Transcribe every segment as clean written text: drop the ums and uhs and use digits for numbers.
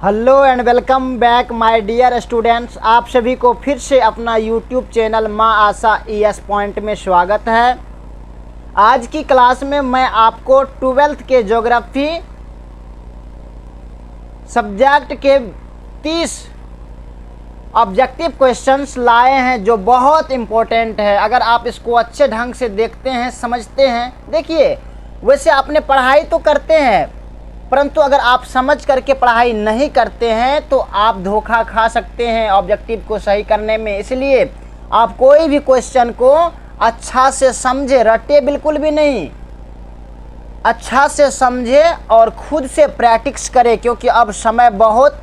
Hello and welcome back my dear students. आप सभी को फिर से अपना यूट्यूब चैनल माँ आशा ES पॉइंट में स्वागत है। आज की क्लास में मैं आपको 12th के ज्योग्राफी सब्जेक्ट के 30 ऑब्जेक्टिव क्वेश्चंस लाए हैं जो बहुत इम्पोर्टेंट है। अगर आप इसको अच्छे ढंग से देखते हैं, समझते हैं, देखिए वैसे आपने पढ़ाई तो करते हैं, परंतु अगर आप समझ करके पढ़ाई नहीं करते हैं तो आप धोखा खा सकते हैं ऑब्जेक्टिव को सही करने में। इसलिए आप कोई भी क्वेश्चन को अच्छा से समझे, रटे बिल्कुल भी नहीं, अच्छा से समझे और खुद से प्रैक्टिस करें, क्योंकि अब समय बहुत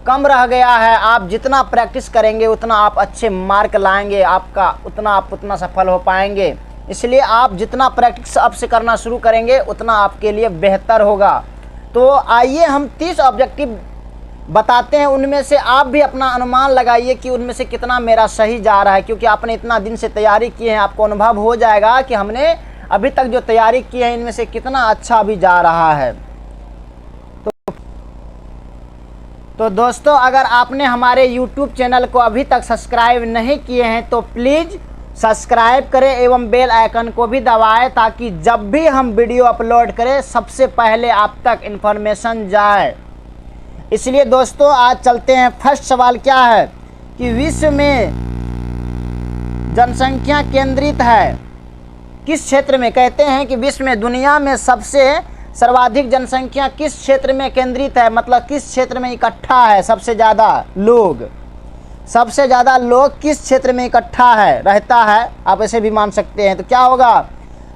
कम रह गया है। आप जितना प्रैक्टिस करेंगे उतना आप अच्छे मार्क लाएंगे, आप उतना सफल हो पाएंगे। इसलिए आप जितना प्रैक्टिस अब से करना शुरू करेंगे उतना आपके लिए बेहतर होगा। तो आइए हम 30 ऑब्जेक्टिव बताते हैं, उनमें से आप भी अपना अनुमान लगाइए कि उनमें से कितना मेरा सही जा रहा है, क्योंकि आपने इतना दिन से तैयारी की है, आपको अनुभव हो जाएगा कि हमने अभी तक जो तैयारी की है इनमें से कितना अच्छा भी जा रहा है। तो दोस्तों, अगर आपने हमारे YouTube चैनल को अभी तक सब्सक्राइब नहीं किए हैं तो प्लीज़ सब्सक्राइब करें एवं बेल आइकन को भी दबाएं, ताकि जब भी हम वीडियो अपलोड करें सबसे पहले आप तक इन्फॉर्मेशन जाए। इसलिए दोस्तों आज चलते हैं। फर्स्ट सवाल क्या है कि विश्व में जनसंख्या केंद्रित है किस क्षेत्र में? कहते हैं कि विश्व में, दुनिया में सबसे सर्वाधिक जनसंख्या किस क्षेत्र में केंद्रित है, मतलब किस क्षेत्र में इकट्ठा है सबसे ज़्यादा लोग। सबसे ज़्यादा लोग किस क्षेत्र में इकट्ठा है, रहता है, आप ऐसे भी मान सकते हैं। तो क्या होगा?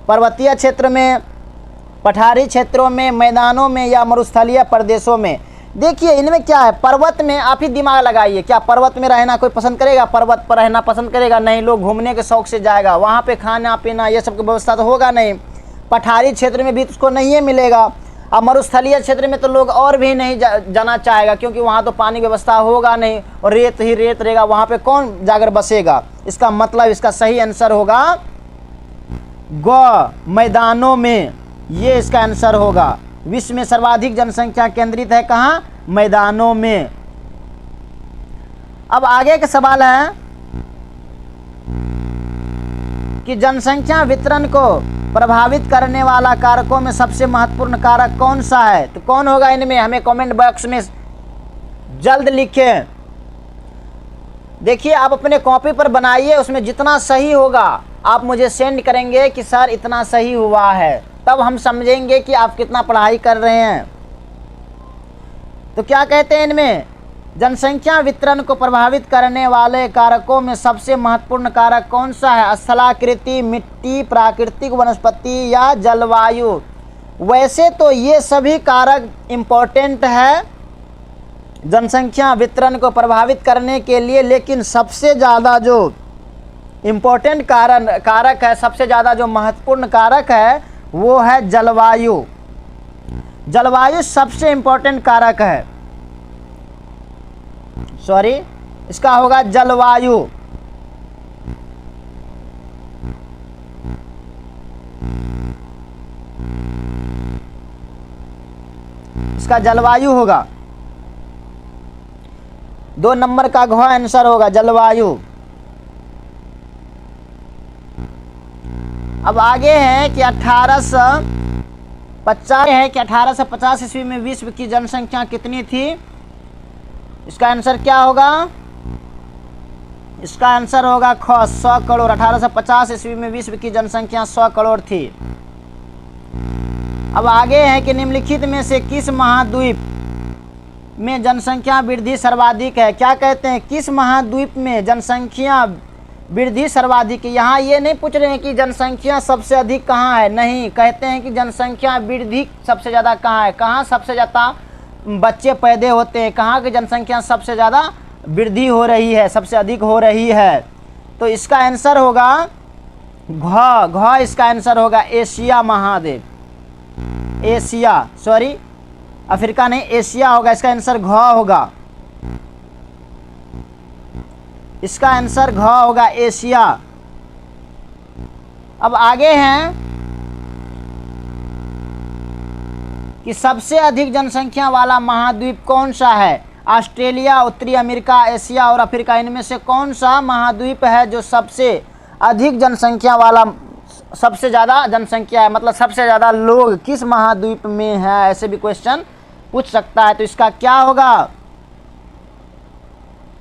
पर्वतीय क्षेत्र में, पठारी क्षेत्रों में, मैदानों में या मरुस्थलीय प्रदेशों में। देखिए इनमें क्या है, पर्वत में आप ही दिमाग लगाइए, क्या पर्वत में रहना कोई पसंद करेगा? पर्वत पर रहना पसंद करेगा? नहीं, लोग घूमने के शौक से जाएगा, वहाँ पे खाना पीना ये सब की व्यवस्था तो होगा नहीं। पठारी क्षेत्र में भी उसको नहीं मिलेगा। अब मरुस्थलीय क्षेत्र में तो लोग और भी नहीं जाना चाहेगा, क्योंकि वहाँ तो पानी व्यवस्था होगा नहीं और रेत ही रेत रहेगा, वहाँ पे कौन जाकर बसेगा। इसका मतलब इसका सही आंसर होगा ग, मैदानों में। ये इसका आंसर होगा। विश्व में सर्वाधिक जनसंख्या केंद्रित है कहाँ? मैदानों में। अब आगे का सवाल है कि जनसंख्या वितरण को प्रभावित करने वाला कारकों में सबसे महत्वपूर्ण कारक कौन सा है? तो कौन होगा इनमें? हमें कमेंट बॉक्स में जल्द लिखें। देखिए आप अपने कॉपी पर बनाइए, उसमें जितना सही होगा आप मुझे सेंड करेंगे कि सर इतना सही हुआ है, तब हम समझेंगे कि आप कितना पढ़ाई कर रहे हैं। तो क्या कहते हैं इनमें? जनसंख्या वितरण को प्रभावित करने वाले कारकों में सबसे महत्वपूर्ण कारक कौन सा है? स्थलाकृति, मिट्टी, प्राकृतिक वनस्पति या जलवायु। वैसे तो ये सभी कारक इम्पोर्टेंट है जनसंख्या वितरण को प्रभावित करने के लिए, लेकिन सबसे ज़्यादा जो इम्पोर्टेंट कारक है, सबसे ज़्यादा जो महत्वपूर्ण कारक है वो है जलवायु। जलवायु सबसे इम्पोर्टेंट कारक है। सॉरी, इसका होगा जलवायु। इसका जलवायु होगा। 2 नंबर का घ आंसर होगा जलवायु। अब आगे है कि 1850 ईस्वी में विश्व की जनसंख्या कितनी थी? इसका आंसर क्या होगा? इसका आंसर होगा ख, 100 करोड़। 1850 ईस्वी में विश्व की जनसंख्या 100 करोड़ थी। अब आगे है कि निम्नलिखित में से किस महाद्वीप में जनसंख्या वृद्धि सर्वाधिक है? क्या कहते हैं, किस महाद्वीप में जनसंख्या वृद्धि सर्वाधिक है? यहाँ ये नहीं पूछ रहे हैं कि जनसंख्या सबसे अधिक कहाँ है, नहीं, कहते हैं कि जनसंख्या वृद्धि सबसे ज़्यादा कहाँ है, कहाँ सबसे ज़्यादा बच्चे पैदा होते हैं, कहाँ की जनसंख्या सबसे ज़्यादा वृद्धि हो रही है, सबसे अधिक हो रही है। तो इसका आंसर होगा घ, इसका आंसर होगा एशिया महाद्वीप। एशिया, सॉरी अफ्रीका नहीं, एशिया होगा। इसका आंसर घ होगा। इसका आंसर घ होगा, एशिया। अब आगे हैं कि सबसे अधिक जनसंख्या वाला महाद्वीप कौन सा है? ऑस्ट्रेलिया, उत्तरी अमेरिका, एशिया और अफ्रीका, इनमें से कौन सा महाद्वीप है जो सबसे अधिक जनसंख्या वाला, सबसे ज़्यादा जनसंख्या है, मतलब सबसे ज़्यादा लोग किस महाद्वीप में है? ऐसे भी क्वेश्चन पूछ सकता है। तो इसका क्या होगा?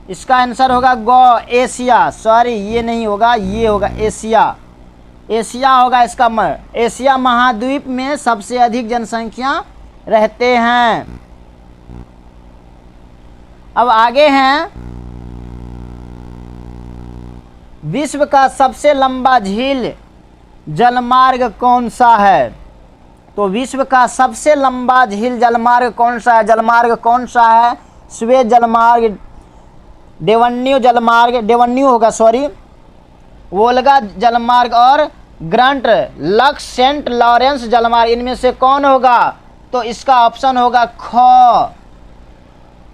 इसका आंसर होगा एशिया। सॉरी, ये नहीं होगा, ये होगा एशिया। एशिया होगा इसका। एशिया महाद्वीप में सबसे अधिक जनसंख्या रहते हैं। अब आगे हैं, विश्व का सबसे लंबा झील जलमार्ग कौन सा है? तो विश्व का सबसे लंबा झील जलमार्ग कौन सा है? जलमार्ग कौन सा है? स्वेज जलमार्ग, डेवन्यू होगा, सॉरी, वोल्गा जलमार्ग और ग्रंट लक्स सेंट लॉरेंस जलमार्ग, इनमें से कौन होगा? तो इसका ऑप्शन होगा ख,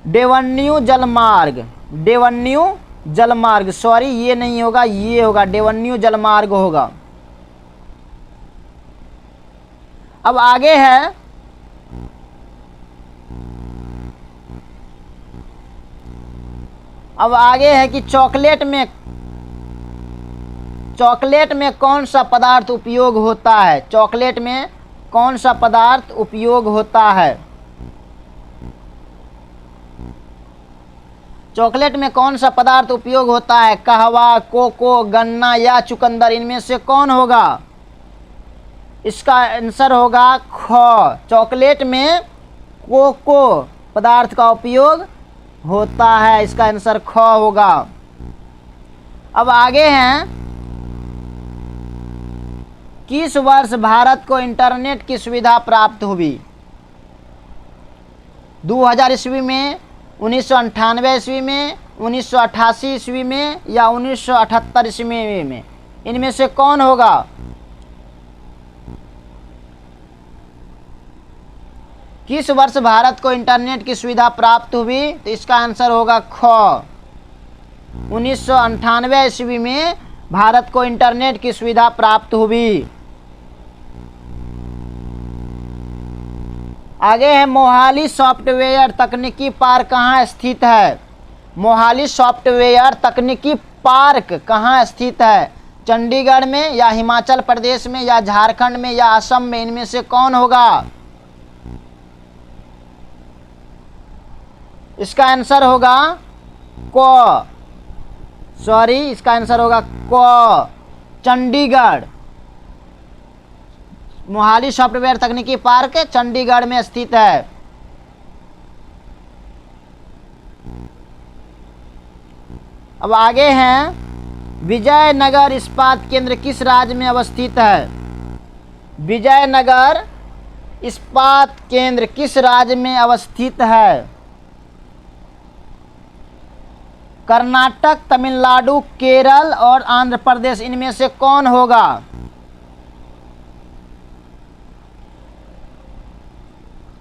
डेवन्यू जलमार्ग। सॉरी, ये नहीं होगा, ये होगा, डेवन्यू जलमार्ग होगा। अब आगे है, कि चॉकलेट में कौन सा पदार्थ उपयोग होता है? चॉकलेट में कौन सा पदार्थ उपयोग होता है? चॉकलेट में कौन सा पदार्थ उपयोग होता है? कहवा, कोको, गन्ना या चुकंदर, इनमें से कौन होगा? इसका आंसर होगा ख, चॉकलेट में कोको पदार्थ का उपयोग होता है। इसका आंसर ख होगा। अब आगे हैं, किस वर्ष भारत को इंटरनेट की सुविधा प्राप्त हुई? 2000 ईस्वी में, 1998 ईस्वी में, 1988 ईस्वी में या 1978 ईस्वी में, इनमें से कौन होगा? किस वर्ष भारत को इंटरनेट की सुविधा प्राप्त हुई? तो इसका आंसर होगा ख, 1998 ईस्वी में भारत को इंटरनेट की सुविधा प्राप्त हुई। आगे है, मोहाली सॉफ्टवेयर तकनीकी पार्क कहाँ स्थित है? मोहाली सॉफ्टवेयर तकनीकी पार्क कहाँ स्थित है? चंडीगढ़ में या हिमाचल प्रदेश में या झारखंड में या असम में, इनमें से कौन होगा? इसका आंसर होगा क, सॉरी, इसका आंसर होगा क, चंडीगढ़। मोहाली सॉफ्टवेयर तकनीकी पार्क चंडीगढ़ में स्थित है। अब आगे हैं, विजयनगर इस्पात केंद्र किस राज्य में अवस्थित है? विजयनगर इस्पात केंद्र किस राज्य में अवस्थित है? कर्नाटक, तमिलनाडु, केरल और आंध्र प्रदेश, इनमें से कौन होगा?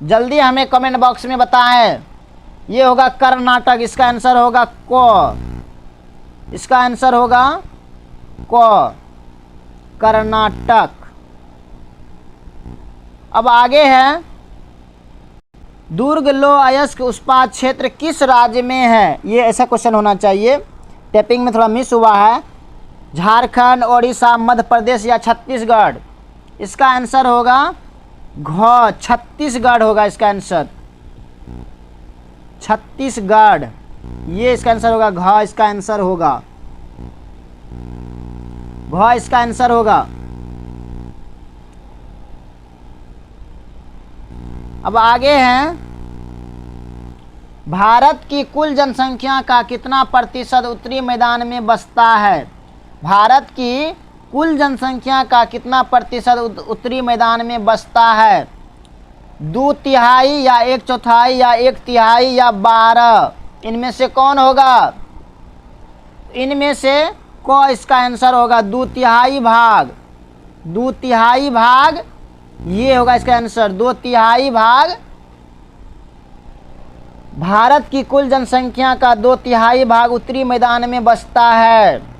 जल्दी हमें कमेंट बॉक्स में बताएं। ये होगा कर्नाटक। इसका आंसर होगा क, इसका आंसर होगा क, कर्नाटक। अब आगे है, दुर्ग लो अयस्क इस्पात क्षेत्र किस राज्य में है? ये ऐसा क्वेश्चन होना चाहिए, टाइपिंग में थोड़ा मिस हुआ है। झारखंड, ओडिशा, मध्य प्रदेश या छत्तीसगढ़? इसका आंसर होगा घ, छत्तीसगढ़ होगा इसका आंसर, छत्तीसगढ़। ये इसका आंसर होगा घ, इसका आंसर होगा घ, इसका आंसर होगा। अब आगे हैं, भारत की कुल जनसंख्या का कितना प्रतिशत उत्तरी मैदान में बसता है? भारत की कुल जनसंख्या का कितना प्रतिशत उत्तरी मैदान में बसता है? 2/3 या 1/4 या 1/3 या 12, इनमें से कौन होगा? इनमें से क, इसका आंसर होगा 2/3 भाग, 2/3 भाग, ये होगा इसका आंसर 2/3 भाग। भारत की कुल जनसंख्या का 2/3 भाग उत्तरी मैदान में बसता है।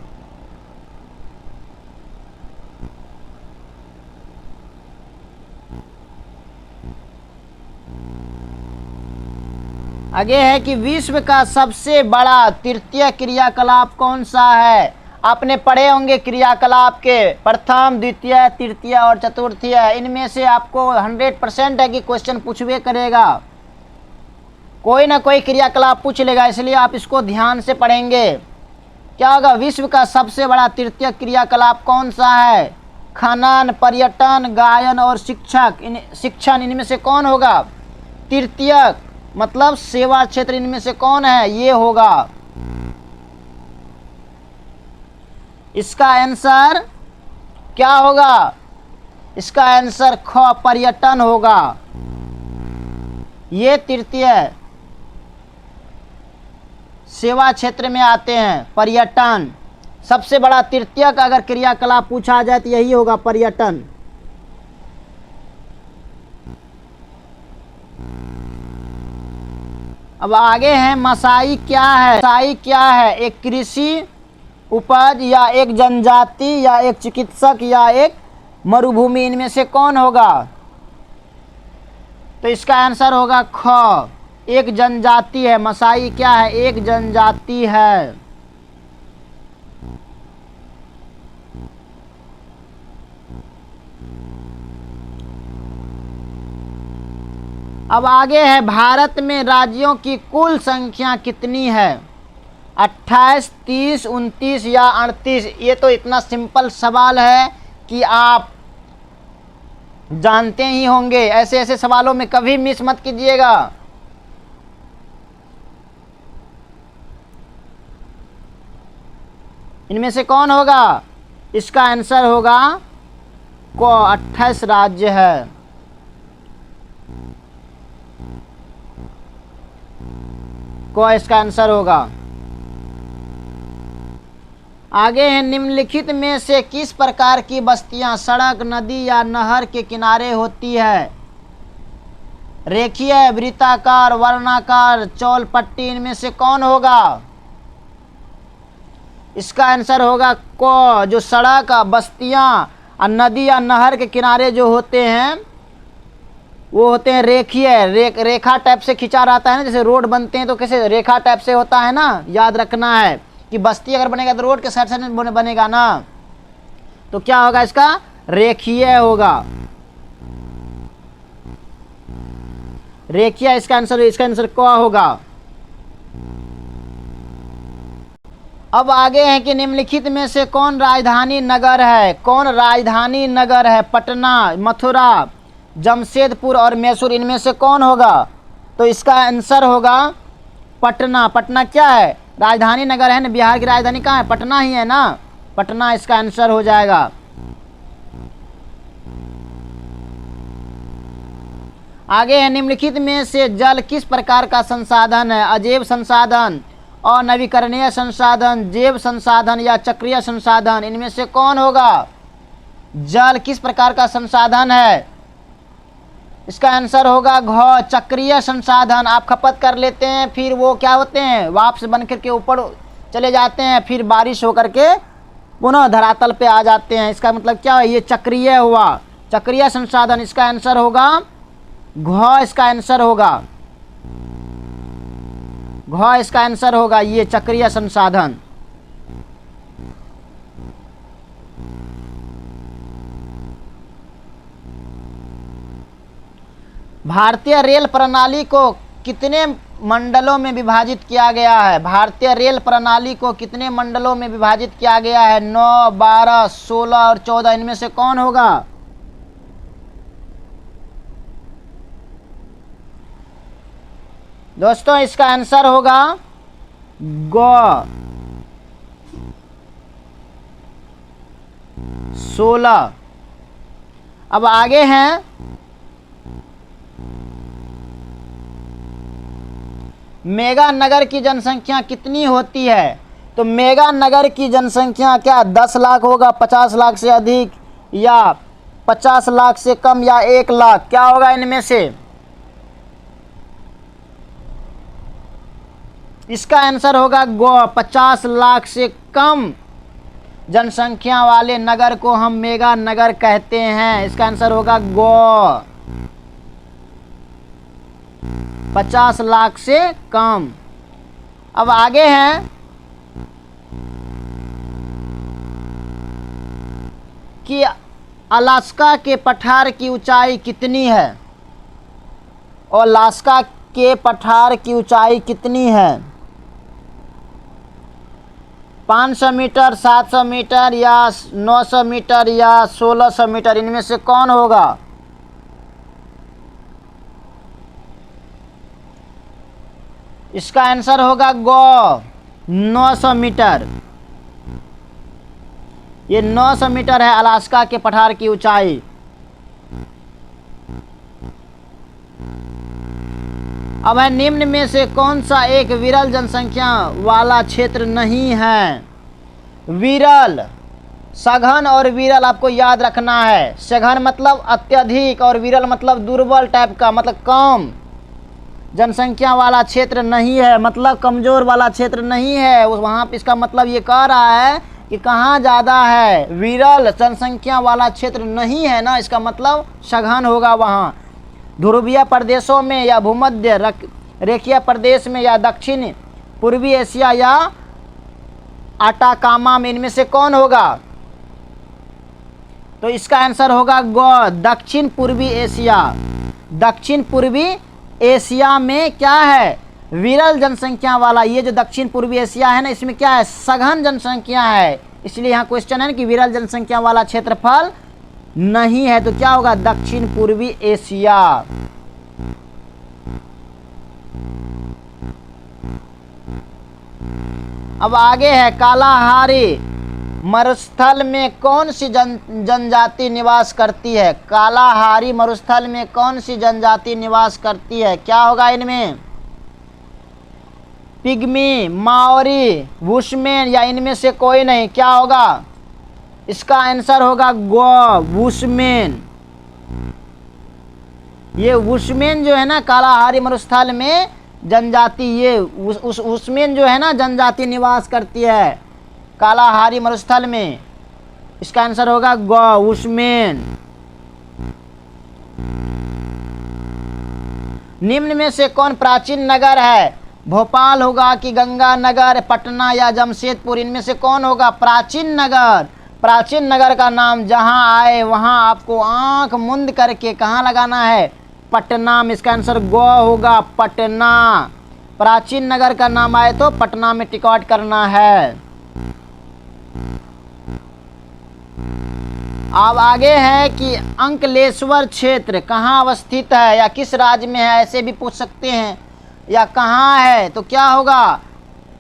आगे है कि विश्व का सबसे बड़ा तृतीय क्रियाकलाप कौन सा है। आपने पढ़े होंगे क्रियाकलाप के प्रथम, द्वितीय, तृतीय और चतुर्थीय। इनमें से आपको 100% है कि क्वेश्चन पूछबे करेगा, कोई ना कोई क्रियाकलाप पूछ लेगा, इसलिए आप इसको ध्यान से पढ़ेंगे। क्या होगा, विश्व का सबसे बड़ा तृतीय क्रियाकलाप कौन सा है। खनन, पर्यटन, गायन और शिक्षण इनमें से कौन होगा। तृतीय मतलब सेवा क्षेत्र, इनमें से कौन है, ये होगा। इसका आंसर क्या होगा, इसका आंसर ख पर्यटन होगा। ये तृतीय सेवा क्षेत्र में आते हैं। पर्यटन सबसे बड़ा तृतीय का अगर क्रियाकलाप पूछा जाए तो यही होगा, पर्यटन। अब आगे है मसाई क्या है। मसाई क्या है, एक कृषि उपज या एक जनजाति या एक चिकित्सक या एक मरुभूमि, इनमें से कौन होगा। तो इसका आंसर होगा ख, एक जनजाति है। मसाई क्या है, एक जनजाति है। अब आगे है भारत में राज्यों की कुल संख्या कितनी है। 28, 30, 29 या 38। ये तो इतना सिंपल सवाल है कि आप जानते ही होंगे। ऐसे ऐसे सवालों में कभी मिस मत कीजिएगा। इनमें से कौन होगा, इसका आंसर होगा को 28 राज्य है। को इसका आंसर होगा। आगे है निम्नलिखित में से किस प्रकार की बस्तियां सड़क, नदी या नहर के किनारे होती है। रेखीय, वृत्ताकार, वर्णाकार, चौल पट्टी, इनमें से कौन होगा। इसका आंसर होगा को, जो सड़क, बस्तियां और नदी या नहर के किनारे जो होते हैं वो होते हैं रेखीय। रेखा टाइप से खींचा रहता है ना, जैसे रोड बनते हैं तो कैसे रेखा टाइप से होता है ना। याद रखना है कि बस्ती अगर बनेगा तो रोड के साइड साइड में बनेगा ना, तो क्या होगा, इसका रेखीय होगा। रेखीय इसका आंसर क होगा। अब आगे है कि निम्नलिखित में से कौन राजधानी नगर है। कौन राजधानी नगर है। पटना, मथुरा, जमशेदपुर और मैसूर, इनमें से कौन होगा। तो इसका आंसर होगा पटना। पटना क्या है, राजधानी नगर है ना। बिहार की राजधानी कहाँ है, पटना ही है ना। पटना इसका आंसर हो जाएगा। आगे है निम्नलिखित में से जल किस प्रकार का संसाधन है। अजैव संसाधन, अनवीकरणीय संसाधन, जैव संसाधन या चक्रीय संसाधन, इनमें से कौन होगा। जल किस प्रकार का संसाधन है। इसका आंसर होगा घ, चक्रीय संसाधन। आप खपत कर लेते हैं, फिर वो क्या होते हैं, वाष्प बन करके ऊपर चले जाते हैं, फिर बारिश होकर के पुनः धरातल पे आ जाते हैं। इसका मतलब क्या है, ये चक्रीय हुआ, चक्रीय संसाधन। इसका आंसर होगा घ, इसका आंसर होगा घ, इसका आंसर होगा ये चक्रीय संसाधन। भारतीय रेल प्रणाली को कितने मंडलों में विभाजित किया गया है। भारतीय रेल प्रणाली को कितने मंडलों में विभाजित किया गया है। 9, 12, 16 और 14, इनमें से कौन होगा। दोस्तों इसका आंसर होगा ग, 16। अब आगे हैं मेगा नगर की जनसंख्या कितनी होती है। तो मेगा नगर की जनसंख्या क्या 10 लाख होगा, 50 लाख से अधिक, या 50 लाख से कम, या 1 लाख, क्या होगा इनमें से। इसका आंसर होगा ग, 50 लाख से कम जनसंख्या वाले नगर को हम मेगा नगर कहते हैं। इसका आंसर होगा ग। 50 लाख से कम। अब आगे है कि अलास्का के पठार की ऊंचाई कितनी है, और अलास्का के पठार की ऊंचाई कितनी है? 500 मीटर, 700 मीटर या 900 मीटर या 1600 मीटर, इनमें से कौन होगा? इसका आंसर होगा गो 900 मीटर। ये 900 मीटर है अलास्का के पठार की ऊंचाई। अब है निम्न में से कौन सा एक विरल जनसंख्या वाला क्षेत्र नहीं है? विरल, सघन और विरल आपको याद रखना है। सघन मतलब अत्यधिक और विरल मतलब दुर्बल टाइप का, मतलब कम जनसंख्या वाला क्षेत्र नहीं है, मतलब कमजोर वाला क्षेत्र नहीं है। वहाँ पे इसका मतलब ये कह रहा है कि कहाँ ज़्यादा है, विरल जनसंख्या वाला क्षेत्र नहीं है ना, इसका मतलब सघन होगा वहाँ। ध्रुवीय प्रदेशों में या भूमध्य रेखीय प्रदेश में या दक्षिण पूर्वी एशिया या आटाकामा में, इनमें से कौन होगा? तो इसका आंसर होगा गो दक्षिण पूर्वी एशिया। दक्षिण पूर्वी एशिया में क्या है? विरल जनसंख्या वाला। ये जो दक्षिण पूर्वी एशिया है ना, इसमें क्या है? सघन जनसंख्या है। इसलिए यहाँ क्वेश्चन है कि विरल जनसंख्या वाला क्षेत्रफल नहीं है, तो क्या होगा? दक्षिण पूर्वी एशिया। अब आगे है कालाहारी मरुस्थल में कौन सी जनजाति निवास करती है? कालाहारी मरुस्थल में कौन सी जनजाति निवास करती है? क्या होगा इनमें? पिग्मी, माओरी, बुशमैन या इनमें से कोई नहीं? क्या होगा? इसका आंसर होगा गो बुशमैन। ये बुशमैन जो है ना कालाहारी मरुस्थल में जनजाति, ये बुशमैन जो है ना जनजाति निवास करती है कालाहारी मरुस्थल में। इसका आंसर होगा गो बुशमैन। निम्न में से कौन प्राचीन नगर है? भोपाल होगा कि गंगा नगर, पटना या जमशेदपुर, इनमें से कौन होगा? प्राचीन नगर। प्राचीन नगर का नाम जहां आए वहां आपको आंख मुंद करके कहाँ लगाना है? पटना में। इसका आंसर गो होगा पटना। प्राचीन नगर का नाम आए तो पटना में टिकट करना है। अब आगे है कि अंकलेश्वर क्षेत्र कहाँ अवस्थित है या किस राज्य में है, ऐसे भी पूछ सकते हैं, या कहाँ है, तो क्या होगा?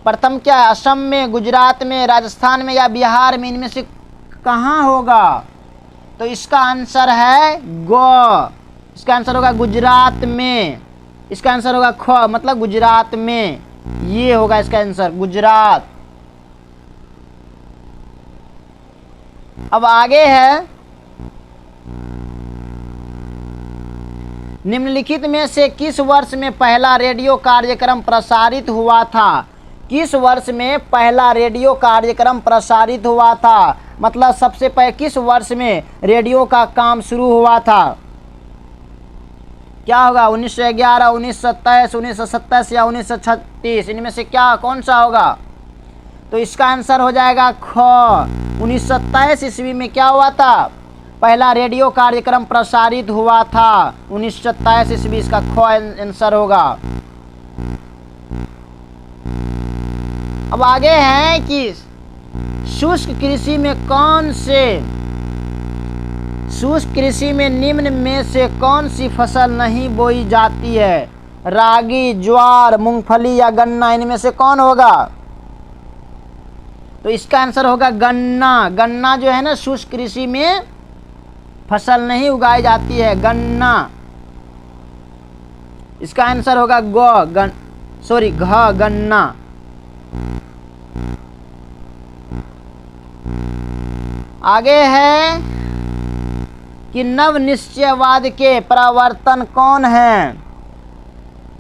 प्रथम क्या है? असम में, गुजरात में, राजस्थान में या बिहार में, इनमें से कहाँ होगा? तो इसका आंसर है गो। इसका आंसर होगा गुजरात में। इसका आंसर होगा ख, मतलब गुजरात में। ये होगा इसका आंसर, गुजरात। अब आगे है निम्नलिखित में से किस वर्ष में पहला रेडियो कार्यक्रम प्रसारित हुआ था? किस वर्ष में पहला रेडियो कार्यक्रम प्रसारित हुआ था? मतलब सबसे पहले किस वर्ष में रेडियो का काम शुरू हुआ था? क्या होगा? 1911, 1927, 1927 या 1936, इनमें से क्या कौन सा होगा? तो इसका आंसर हो जाएगा ख। 1927 ईस्वी में क्या हुआ था? पहला रेडियो कार्यक्रम प्रसारित हुआ था 1927 ईस्वी। इसका ख आंसर होगा। अब आगे है कि शुष्क कृषि में कौन से, शुष्क कृषि में निम्न में से कौन सी फसल नहीं बोई जाती है? रागी, ज्वार, मूंगफली या गन्ना, इनमें से कौन होगा? तो इसका आंसर होगा गन्ना। गन्ना जो है ना शुष्क कृषि में फसल नहीं उगाई जाती है, गन्ना। इसका आंसर होगा घ, गन्ना। आगे है कि नव निश्चयवाद के प्रवर्तन कौन है?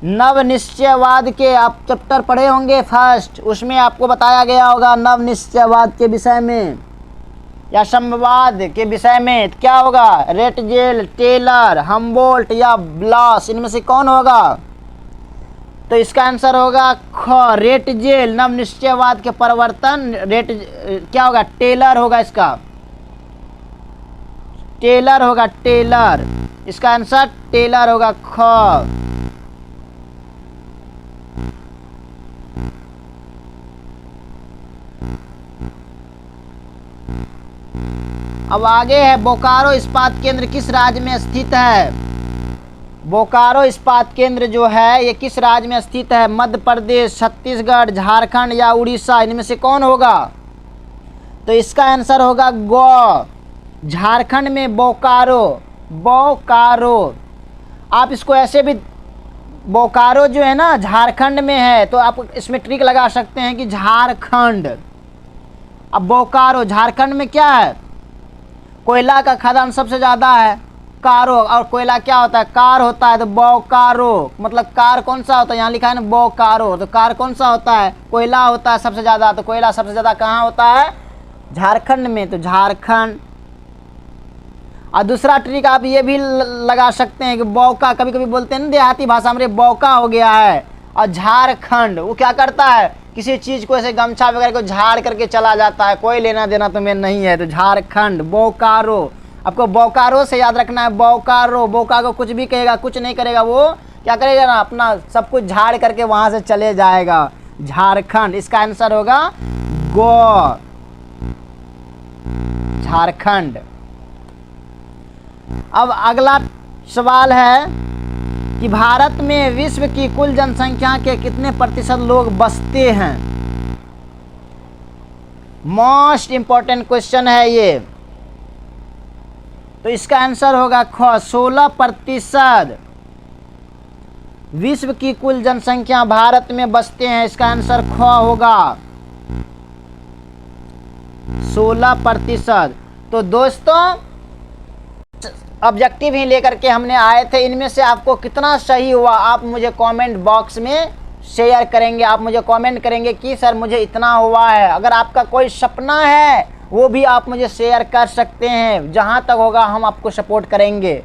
नव निश्चयवाद के आप चैप्टर पढ़े होंगे फर्स्ट, उसमें आपको बताया गया होगा नव निश्चयवाद के विषय में या साम्यवाद के विषय में। क्या होगा? रेटजेल, टेलर, हम्बोल्ट या ब्लास, इनमें से कौन होगा? तो इसका आंसर होगा ख, रेट जेल, नव निश्चयवाद के परिवर्तन। रेट क्या होगा, टेलर होगा इसका, टेलर होगा, टेलर। इसका आंसर टेलर होगा, ख। अब आगे है, बोकारो इस्पात केंद्र किस राज्य में स्थित है? बोकारो इस्पात केंद्र जो है ये किस राज्य में स्थित है? मध्य प्रदेश, छत्तीसगढ़, झारखंड या उड़ीसा, इनमें से कौन होगा? तो इसका आंसर होगा गो, झारखंड में बोकारो, बोकारो। आप इसको ऐसे भी, बोकारो जो है ना झारखंड में है, तो आप इसमें ट्रिक लगा सकते हैं कि झारखंड। अब बोकारो झारखंड में क्या है? कोयला का खदान सबसे ज़्यादा है, कारो, और कोयला क्या होता है, कार होता है, तो बोकारो मतलब कार कौन सा होता है, यहाँ लिखा है ना बोकारो, तो कार कौन सा होता है, कोयला होता है सबसे ज़्यादा, तो कोयला सबसे ज़्यादा कहाँ होता है? झारखंड में, तो झारखंड। और दूसरा ट्रिक आप ये भी लगा सकते हैं कि बौका, कभी कभी बोलते हैं ना देहाती भाषा में, बौका हो गया है। और झारखंड वो क्या करता है, किसी चीज़ को ऐसे गमछा वगैरह को झाड़ करके चला जाता है, कोई लेना देना तुम्हें नहीं है, तो झारखंड, बोकारो। आपको बोकारो से याद रखना है, बोकारो। बोका को कुछ भी कहेगा, कुछ नहीं करेगा, वो क्या करेगा ना, अपना सब कुछ झाड़ करके वहाँ से चले जाएगा, झारखंड। इसका आंसर होगा गो, झारखंड। अब अगला सवाल है कि भारत में विश्व की कुल जनसंख्या के कितने प्रतिशत लोग बसते हैं? मोस्ट इंपॉर्टेंट क्वेश्चन है ये। तो इसका आंसर होगा ख, 16%। विश्व की कुल जनसंख्या भारत में बसते हैं, इसका आंसर ख होगा, 16%। तो दोस्तों ऑब्जेक्टिव ही लेकर के हमने आए थे, इनमें से आपको कितना सही हुआ आप मुझे कमेंट बॉक्स में शेयर करेंगे। आप मुझे कमेंट करेंगे कि सर मुझे इतना हुआ है। अगर आपका कोई सपना है वो भी आप मुझे शेयर कर सकते हैं, जहां तक होगा हम आपको सपोर्ट करेंगे।